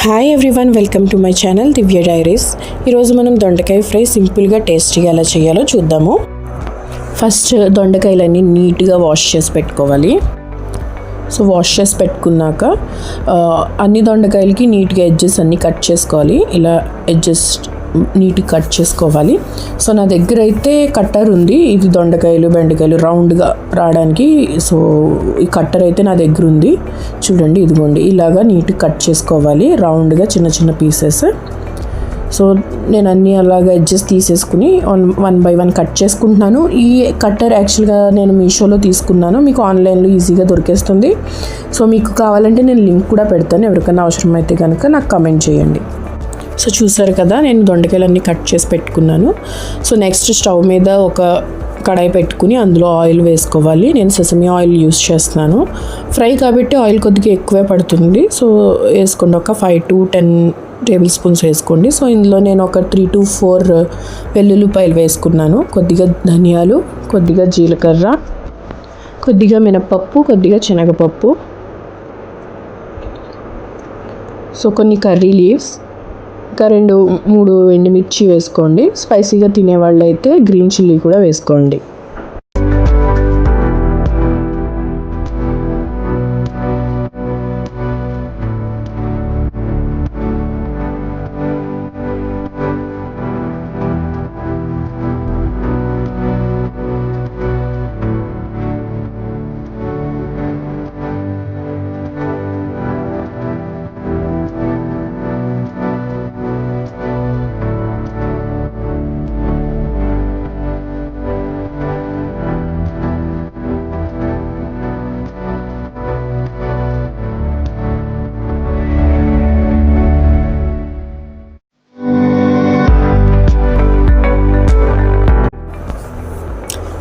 Hi everyone, welcome to my channel Divya diaries. ఈరోజు మనం దొండకాయ ఫ్రై సింపుల్గా టేస్టీగా ఎలా చేయాలో చూద్దాము. ఫస్ట్ దొండకాయలన్నీ నీట్గా వాష్ చేసి పెట్టుకోవాలి. సో వాష్ చేసి పెట్టుకున్నాక అన్ని దొండకాయలకి నీట్గా ఎడ్జెస్ అన్నీ కట్ చేసుకోవాలి. ఇలా ఎడ్జెస్ నీట్గా కట్ చేసుకోవాలి. సో నా దగ్గర అయితే కట్టర్ ఉంది. ఇది దొండకాయలు బెండకాయలు రౌండ్గా రావడానికి. సో ఈ కట్టర్ అయితే నా దగ్గర ఉంది. చూడండి, ఇదిగోండి, ఇలాగా నీట్గా కట్ చేసుకోవాలి రౌండ్గా చిన్న చిన్న పీసెస్. సో నేను అన్నీ అలాగా ఎడ్జెస్ తీసేసుకుని వన్ బై వన్ కట్ చేసుకుంటున్నాను. ఈ కట్టర్ యాక్చువల్గా నేను మీషోలో తీసుకున్నాను. మీకు ఆన్లైన్లో ఈజీగా దొరికేస్తుంది. సో మీకు కావాలంటే నేను లింక్ కూడా పెడతాను. ఎవరికైనా అవసరం అయితే కనుక నాకు కమెంట్ చేయండి. సో చూసారు కదా, నేను దొండకాయలన్నీ కట్ చేసి పెట్టుకున్నాను. సో నెక్స్ట్ స్టవ్ మీద ఒక కడాయి పెట్టుకుని అందులో ఆయిల్ వేసుకోవాలి. నేను సెసమీ ఆయిల్ యూస్ చేస్తున్నాను. ఫ్రై కాబట్టి ఆయిల్ కొద్దిగా ఎక్కువే పడుతుంది. సో వేసుకోండి, ఒక 5 to 10 టేబుల్ స్పూన్స్ వేసుకోండి. సో ఇందులో నేను ఒక 3 to 4 వెల్లుల్లిపాయలు వేసుకున్నాను. కొద్దిగా ధనియాలు, కొద్దిగా జీలకర్ర, కొద్దిగా మినపప్పు, కొద్దిగా శనగపప్పు, సో కొన్ని కర్రీ లీవ్స్, ఇంకా 2-3 ఎండుమిర్చి వేసుకోండి. స్పైసీగా తినేవాళ్ళు అయితే గ్రీన్ చిల్లీ కూడా వేసుకోండి.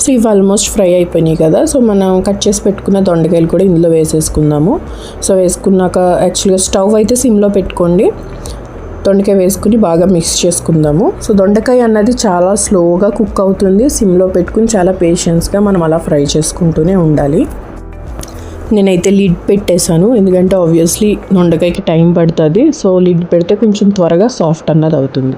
సో ఇవి ఆల్మోస్ట్ ఫ్రై అయిపోయినాయి కదా. సో మనం కట్ చేసి పెట్టుకున్న దొండకాయలు కూడా ఇందులో వేసేసుకుందాము. సో వేసుకున్నాక యాక్చువల్గా స్టవ్ అయితే సిమ్లో పెట్టుకోండి. దొండకాయ వేసుకుని బాగా మిక్స్ చేసుకుందాము. సో దొండకాయ అన్నది చాలా స్లోగా కుక్ అవుతుంది. సిమ్లో పెట్టుకుని చాలా పేషెన్స్గా మనం అలా ఫ్రై చేసుకుంటూనే ఉండాలి. నేనైతే లిడ్ పెట్టేశాను, ఎందుకంటే ఆబ్వియస్లీ దొండకాయకి టైం పడుతుంది. సో లిడ్ పెడితే కొంచెం త్వరగా సాఫ్ట్ అన్నది అవుతుంది.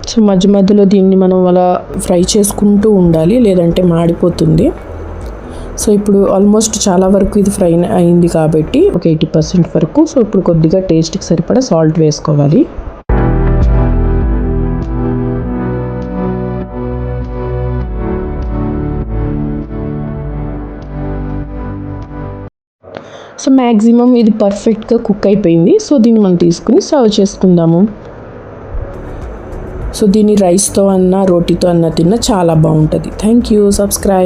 సో మధ్య మధ్యలో దీన్ని మనం అలా ఫ్రై చేసుకుంటూ ఉండాలి, లేదంటే మాడిపోతుంది. సో ఇప్పుడు ఆల్మోస్ట్ చాలా వరకు ఇది ఫ్రై అయింది కాబట్టి ఒక 80% వరకు. సో ఇప్పుడు కొద్దిగా టేస్ట్కి సరిపడా సాల్ట్ వేసుకోవాలి. సో మ్యాక్సిమం ఇది పర్ఫెక్ట్గా కుక్ అయిపోయింది. సో దీన్ని మనం తీసుకుని సర్వ్ చేసుకుందాము. సో దీన్ని రైస్తో అన్నా రోటీతో అన్నా తిన్నా చాలా బాగుంటుంది. Thank you. సబ్స్క్రైబ్.